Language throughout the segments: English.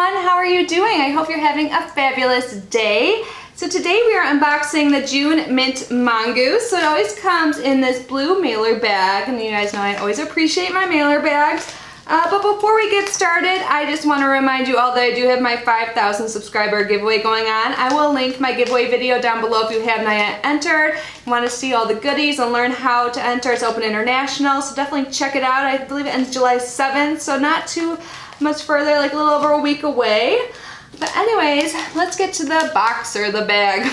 everyone, how are you doing? I hope you're having a fabulous day. So today we are unboxing the June Mint Mongoose. So it always comes in this blue mailer bag, and you guys know I always appreciate my mailer bags. But before we get started, I just want to remind you all that I do have my 5,000 subscriber giveaway going on. I will link my giveaway video down below if you have not yet entered. You want to see all the goodies and learn how to enter. It's open international, so definitely check it out. I believe it ends July 7th, so not too much further, like a little over a week away. But anyways, let's get to the box or the bag.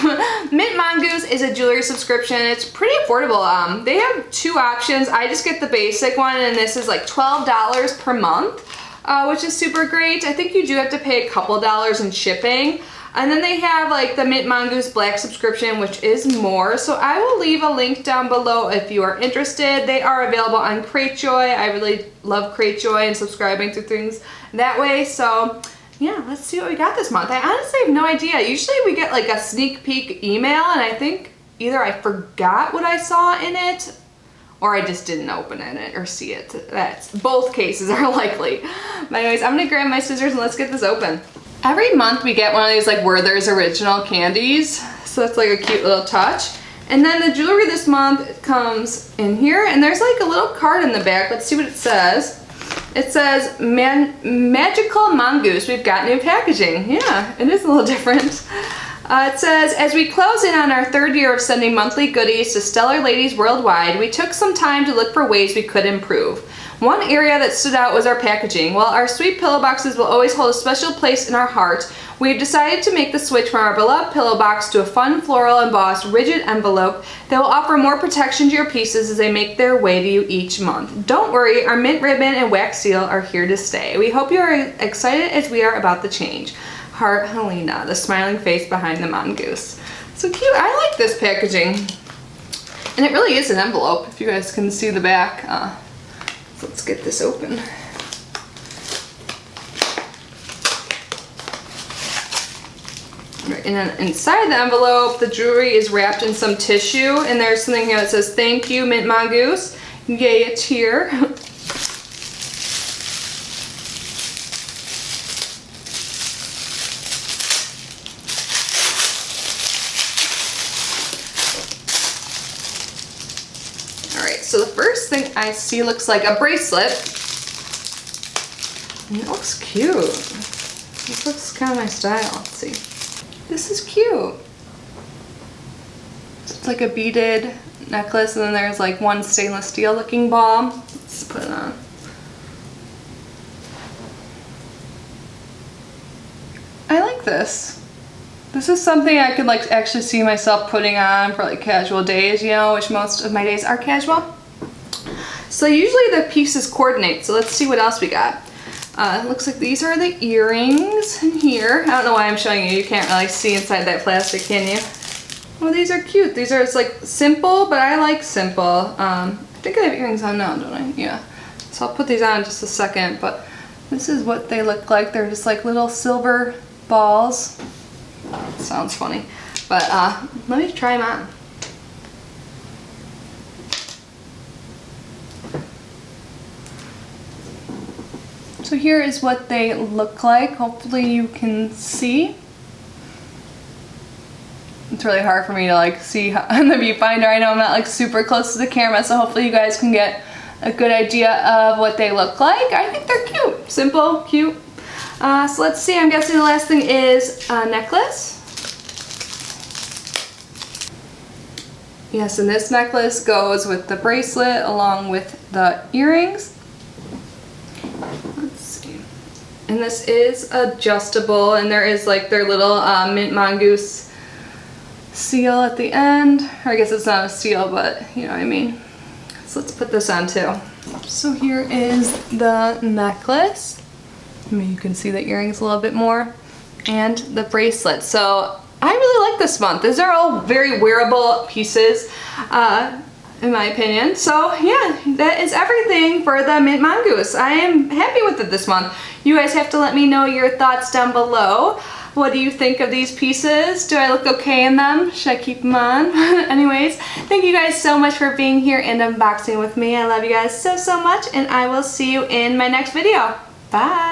Mint Mongoose is a jewelry subscription. It's pretty affordable. They have two options. I just get the basic one, and this is like $12 per month, which is super great. I think you do have to pay a couple dollars in shipping. And then they have like the Mint Mongoose Black subscription, which is more. So I will leave a link down below if you are interested. They are available on Cratejoy. I really love Cratejoy and subscribing to things that way. So yeah, let's see what we got this month. I honestly have no idea. Usually we get like a sneak peek email, and I think either I forgot what I saw in it or I just didn't open it or see it. That's both cases are likely. But anyways, I'm gonna grab my scissors and let's get this open. Every month we get one of these like Werther's original candies. So that's like a cute little touch. And then the jewelry this month comes in here, and there's like a little card in the back. Let's see what it says. It says, Magical Mongoose, we've got new packaging. Yeah, it is a little different. It says, as we close in on our third year of sending monthly goodies to stellar ladies worldwide, we took some time to look for ways we could improve. One area that stood out was our packaging. While our sweet pillow boxes will always hold a special place in our heart, we have decided to make the switch from our beloved pillow box to a fun floral embossed rigid envelope that will offer more protection to your pieces as they make their way to you each month. Don't worry, our mint ribbon and wax seal are here to stay. We hope you are excited as we are about the change. Heart Helena, the smiling face behind the mongoose. So cute. I like this packaging. And it really is an envelope, if you guys can see the back. So let's get this open. Right, and then inside the envelope, the jewelry is wrapped in some tissue, and there's something here that says, thank you, Mint Mongoose. Yay, a tear. Alright, so the first thing I see looks like a bracelet. And it looks cute. This looks kind of my style. Let's see. This is cute. It's like a beaded necklace, and then there's like one stainless steel looking ball. Let's put it on. I like this. This is something I could like actually see myself putting on for like casual days, you know, which most of my days are casual. So usually the pieces coordinate, so let's see what else we got. It looks like these are the earrings in here. I don't know why I'm showing you. You can't really see inside that plastic, can you? Well, these are cute. These are, it's like simple, but I like simple. I think I have earrings on now, don't I? Yeah. So I'll put these on in just a second, but this is what they look like. They're just like little silver balls. Sounds funny. But let me try them on. So here is what they look like. Hopefully you can see. It's really hard for me to like see on the viewfinder. I know I'm not like super close to the camera, so hopefully you guys can get a good idea of what they look like. I think they're cute. Simple, cute. So let's see, I'm guessing the last thing is a necklace. Yes, and this necklace goes with the bracelet along with the earrings. And this is adjustable, and there is like their little Mint Mongoose seal at the end. Or I guess it's not a seal, but you know what I mean. So let's put this on too. So here is the necklace. I mean, you can see the earrings a little bit more, and the bracelet. So I really like this month. These are all very wearable pieces, in my opinion. So yeah, that is everything for the Mint Mongoose. I am happy with it this month. You guys have to let me know your thoughts down below. What do you think of these pieces? Do I look okay in them? Should I keep them on? Anyways, thank you guys so much for being here and unboxing with me. I love you guys so much, and I will see you in my next video. Bye!